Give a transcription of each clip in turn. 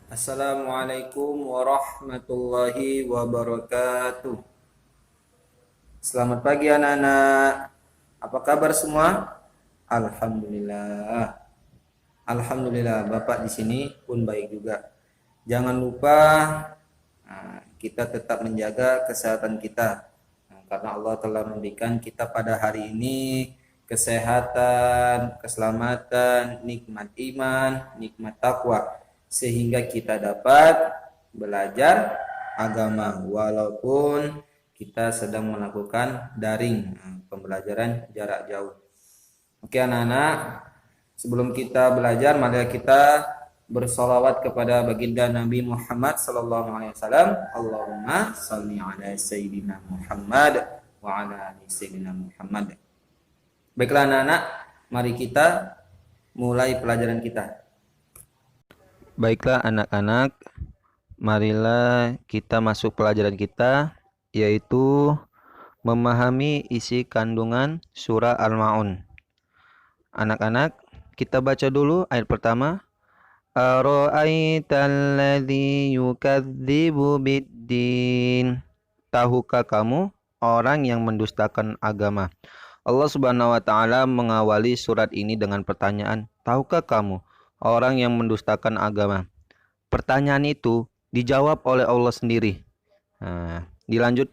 Assalamualaikum warahmatullahi wabarakatuh. Selamat pagi anak-anak. Apa kabar semua? Alhamdulillah. Alhamdulillah, Bapak di sini pun baik juga. Jangan lupa kita tetap menjaga kesehatan kita. Karena Allah telah memberikan kita pada hari ini kesehatan, keselamatan, nikmat iman, nikmat takwa, sehingga kita dapat belajar agama walaupun kita sedang melakukan daring, pembelajaran jarak jauh. Oke anak-anak, sebelum kita belajar mari kita bersolawat kepada baginda Nabi Muhammad sallallahu alaihi wasallam. Allahumma shalli ala sayyidina Muhammad wa ala ali sayyidina Muhammad. Baiklah anak-anak, mari kita mulai pelajaran kita. Baiklah anak-anak, marilah kita masuk pelajaran kita, yaitu memahami isi kandungan surah Al-Ma'un. Anak-anak, kita baca dulu ayat pertama. Ara'aital ladzi yukadzibu biddin. Tahukah kamu orang yang mendustakan agama? Allah Subhanahu wa taala mengawali surat ini dengan pertanyaan, tahukah kamu orang yang mendustakan agama? Pertanyaan itu dijawab oleh Allah sendiri. Nah, dilanjut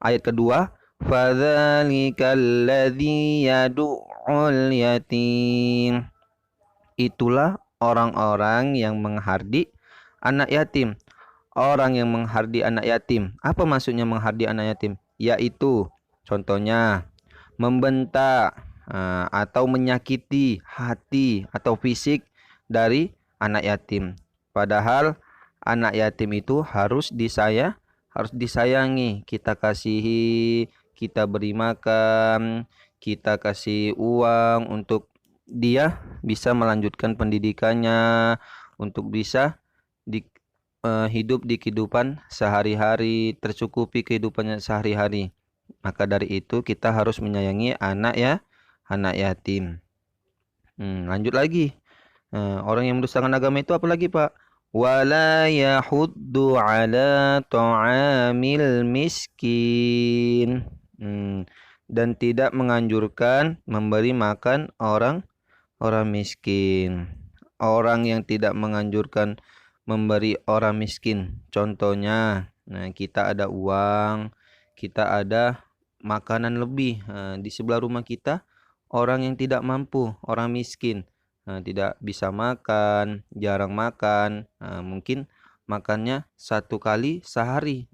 ayat kedua, fadzalikal ladzi yad'ul yatim. Itulah orang-orang yang menghardi anak yatim. Orang yang menghardi anak yatim. Apa maksudnya menghardi anak yatim? Yaitu contohnya membentak atau menyakiti hati atau fisik dari anak yatim. Padahal anak yatim itu harus disayangi, kita kasihi, kita beri makan, kita kasih uang untuk dia bisa melanjutkan pendidikannya, untuk bisa hidup di kehidupan sehari-hari, tercukupi kehidupannya sehari-hari. Maka dari itu kita harus menyayangi anak yatim. Lanjut lagi. Orang yang mendustakan agama itu apa lagi, Pak? Wala yahuddu ala ta'amil miskin. Dan tidak menganjurkan memberi makan orang miskin. Orang yang tidak menganjurkan memberi orang miskin. Contohnya, kita ada uang, kita ada makanan lebih. Di sebelah rumah kita orang yang tidak mampu, orang miskin, tidak bisa makan, jarang makan, mungkin makannya satu kali sehari.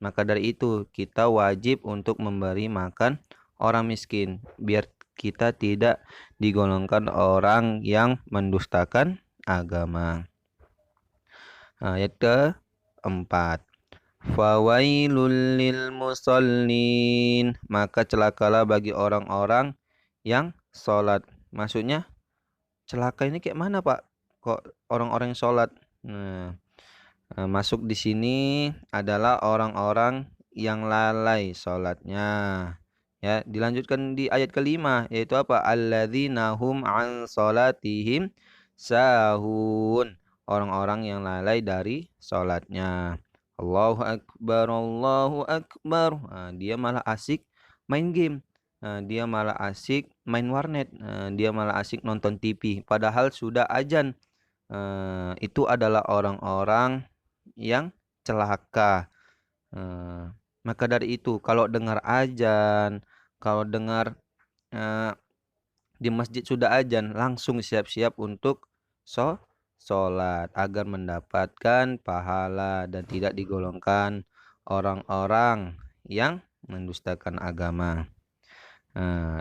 Maka dari itu kita wajib untuk memberi makan orang miskin, biar kita tidak digolongkan orang yang mendustakan agama. Ayat keempat. Fawailul lil musallin. Maka celakalah bagi orang-orang yang sholat. Maksudnya celaka ini kayak mana, Pak? Kok orang-orang yang sholat? Masuk di sini adalah orang-orang yang lalai sholatnya. Ya, dilanjutkan di ayat kelima, yaitu apa? Alladzina hum an sholatihim sahun. Orang-orang yang lalai dari sholatnya. Allahu Akbar, Allahu Akbar. Dia malah asik main game. Dia malah asik main warnet. Dia malah asik nonton TV. Padahal sudah azan. Itu adalah orang-orang yang celaka. Maka dari itu, kalau dengar azan, kalau dengar di masjid sudah azan, langsung siap-siap untuk sholat agar mendapatkan pahala dan tidak digolongkan orang-orang yang mendustakan agama.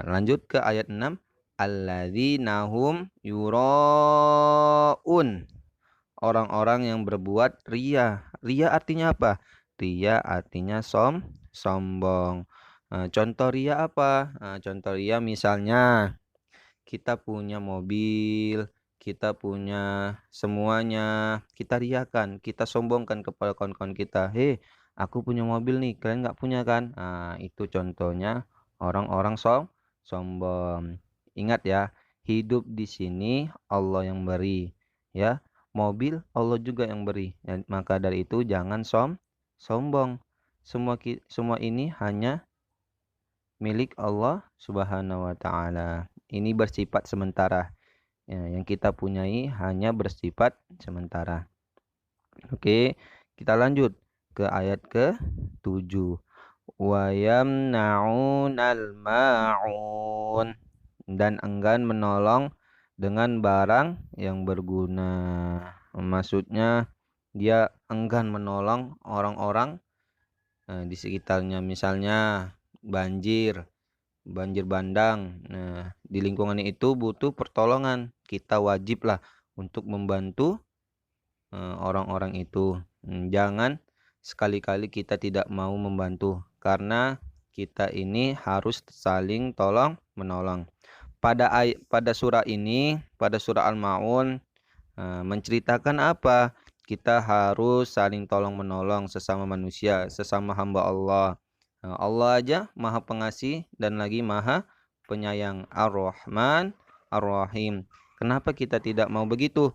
Lanjut ke ayat 6. Alladzina hum yuraun. Orang-orang yang berbuat ria. Ria artinya apa? Ria artinya sombong. Contoh ria apa? Contoh ria misalnya kita punya mobil, kita punya semuanya, kita riakan, kita sombongkan kepada kawan-kawan kita. Hei, aku punya mobil nih, kalian nggak punya kan? Itu contohnya orang-orang sombong. Ingat ya, hidup di sini Allah yang beri, ya. mobil Allah juga yang beri. Dan maka dari itu jangan sombong. Semua ini hanya milik Allah Subhanahu wa taala. Ini bersifat sementara. Ya, yang kita punyai hanya bersifat sementara. Oke, kita lanjut ke ayat ke-7. Wa yamna'unal ma'un, dan enggan menolong dengan barang yang berguna. Maksudnya dia enggan menolong orang-orang di sekitarnya, misalnya banjir bandang. Nah, di lingkungan itu butuh pertolongan. Kita wajiblah untuk membantu orang-orang itu. Jangan sekali-kali kita tidak mau membantu, karena kita ini harus saling tolong menolong. Pada surah ini, pada surah Al-Maun, menceritakan apa? Kita harus saling tolong menolong sesama manusia, sesama hamba Allah. Allah aja Maha Pengasih dan lagi Maha Penyayang, Ar-Rahman, Ar-Rahim. Kenapa kita tidak mau begitu?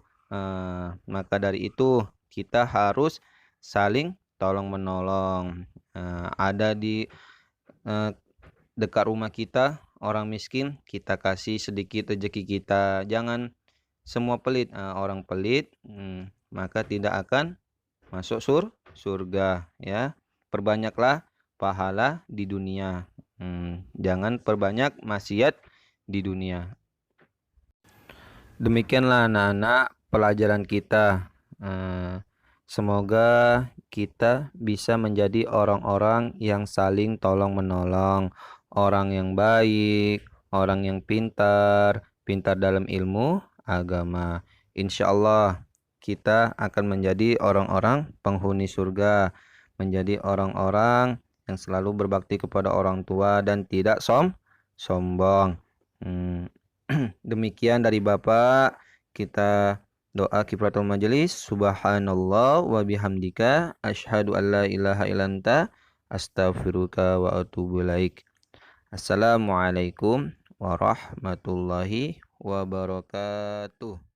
Maka dari itu kita harus saling tolong menolong. Ada di dekat rumah kita orang miskin, kita kasih sedikit rezeki kita. Jangan semua pelit. Orang pelit maka tidak akan masuk surga, ya. Perbanyaklah pahala di dunia. Jangan perbanyak maksiat di dunia. Demikianlah anak-anak pelajaran kita. Semoga kita bisa menjadi orang-orang yang saling tolong menolong, orang yang baik, orang yang pintar dalam ilmu agama. Insya Allah kita akan menjadi orang-orang penghuni surga, menjadi orang-orang yang selalu berbakti kepada orang tua dan tidak sombong. Demikian dari Bapak. Kita doa kifaratul majelis. Subhanallah wa bihamdika asyhadu an la ilaha illa anta astaghfiruka wa atubu ilaik. Assalamualaikum warahmatullahi wabarakatuh.